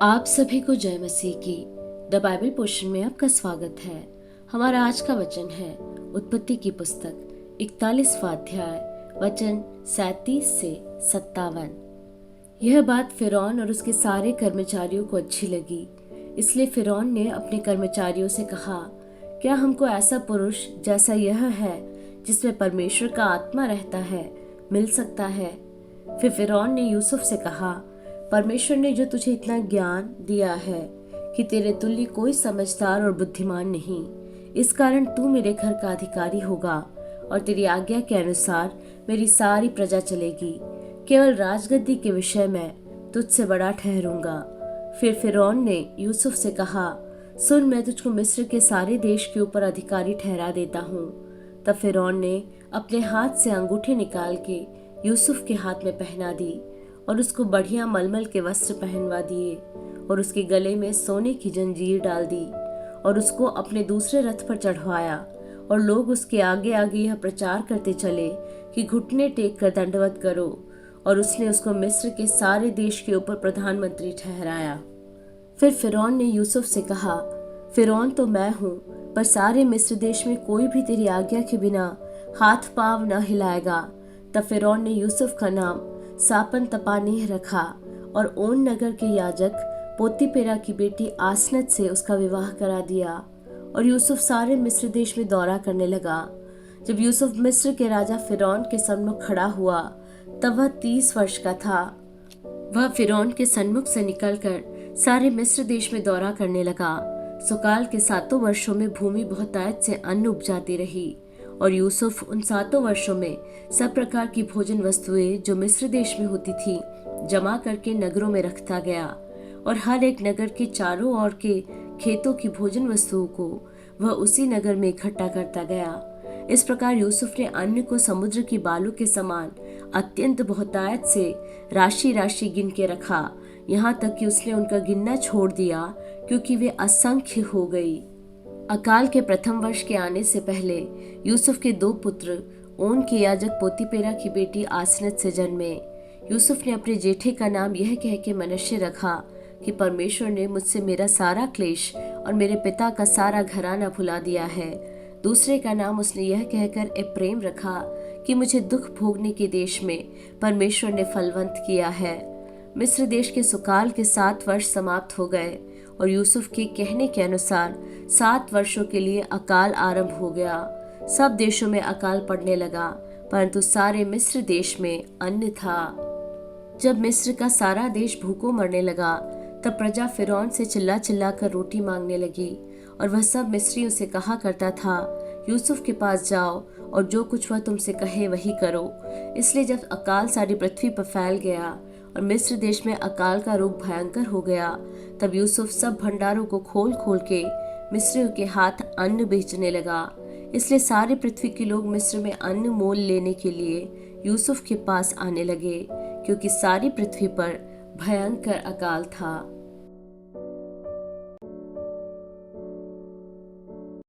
आप सभी को जय मसीह की द बाइबल पोर्शन में आपका स्वागत है। हमारा आज का वचन है उत्पत्ति की पुस्तक 41वां अध्याय वचन 37 से 57। यह बात फिरौन और उसके सारे कर्मचारियों को अच्छी लगी, इसलिए फिरौन ने अपने कर्मचारियों से कहा, क्या हमको ऐसा पुरुष जैसा यह है जिसमें परमेश्वर का आत्मा रहता है मिल सकता है? फिर फिरौन ने यूसुफ से कहा, परमेश्वर ने जो तुझे इतना ज्ञान दिया है कि तेरे तुल्य कोई समझदार और बुद्धिमान नहीं, इस कारण तू मेरे घर का अधिकारी होगा और तेरी आज्ञा के अनुसार मेरी सारी प्रजा चलेगी। केवल राजगद्दी के विषय में तुझसे बड़ा ठहरूंगा। फिर फिरौन ने यूसुफ से कहा, सुन, मैं तुझको मिस्र के सारे देश के ऊपर अधिकारी ठहरा देता हूँ। तब फिरौन ने अपने हाथ से अंगूठी निकाल के यूसुफ के हाथ में पहना दी और उसको बढ़िया मलमल के वस्त्र पहनवा दिए और उसके गले में सोने की जंजीर डाल दी और उसको अपने दूसरे रथ पर चढ़वाया। और लोग उसके आगे आगे यह प्रचार करते चले कि घुटने टेक कर दंडवत करो। और उसने उसको मिस्र के सारे देश के ऊपर प्रधानमंत्री ठहराया। फिर फिरौन ने यूसुफ से कहा, फिरौन तो मैं हूँ, पर सारे मिस्र देश में कोई भी तेरी आज्ञा के बिना हाथ पांव न हिलाएगा। तब फिरौन ने यूसुफ का नाम सापन तपानेह रखा और ओन नगर के याजक पोतीपेरा की बेटी आसनत से उसका विवाह करा दिया। और यूसुफ सारे मिस्र देश में दौरा करने लगा। जब यूसुफ मिस्र के राजा फिरौन के सन्मुख खड़ा हुआ तब वह 30 वर्ष का था। वह फिरौन के सन्मुख से निकलकर सारे मिस्र देश में दौरा करने लगा। सुकाल के 7 वर्षों में भूमि बहुतायत से अन्न उपजाती रही और यूसुफ उन 7 वर्षों में सब प्रकार की भोजन वस्तुएं जो मिस्र देश में होती थी जमा करके नगरों में रखता गया। और हर एक नगर के चारों ओर के खेतों की भोजन वस्तुओं को वह उसी नगर में इकट्ठा करता गया। इस प्रकार यूसुफ ने अन्न को समुद्र की बालू के समान अत्यंत बहुतायत से राशि राशि गिन के रखा, यहाँ तक कि उसने उनका गिनना छोड़ दिया क्योंकि वे असंख्य हो गई। अकाल के प्रथम वर्ष के आने से पहले यूसुफ के 2 पुत्र ओन के याजक पोतीपेरा की बेटी आसनत से जन्मे। यूसुफ ने अपने जेठे का नाम यह कह के मनश्शे रखा कि परमेश्वर ने मुझसे मेरा सारा क्लेश और मेरे पिता का सारा घराना भुला दिया है। दूसरे का नाम उसने यह कहकर एप्रेम रखा कि मुझे दुख भोगने के देश में परमेश्वर ने फलवंत किया है। मिस्र देश के सुकाल के 7 वर्ष समाप्त हो गए और यूसुफ के कहने के अनुसार 7 वर्षों के लिए अकाल आरंभ हो गया। सब देशों में अकाल पड़ने लगा, परंतु सारे मिस्र देश में अन्न था। जब मिस्र का सारा देश भूखों मरने लगा तब प्रजा फिरौन से चिल्ला चिल्ला कर रोटी मांगने लगी और वह सब मिस्रियों से कहा करता था, यूसुफ के पास जाओ और जो कुछ वह तुमसे कहे वही करो। इसलिए जब अकाल सारी पृथ्वी पर फैल गया और मिस्र देश में अकाल का रूप भयंकर हो गया, तब यूसुफ सब भंडारों को खोल खोल के मिस्रियों के हाथ अन्न बेचने लगा। इसलिए सारी पृथ्वी के लोग मिस्र में अन्न मोल लेने के लिए यूसुफ के पास आने लगे, क्योंकि सारी पृथ्वी पर भयंकर अकाल था।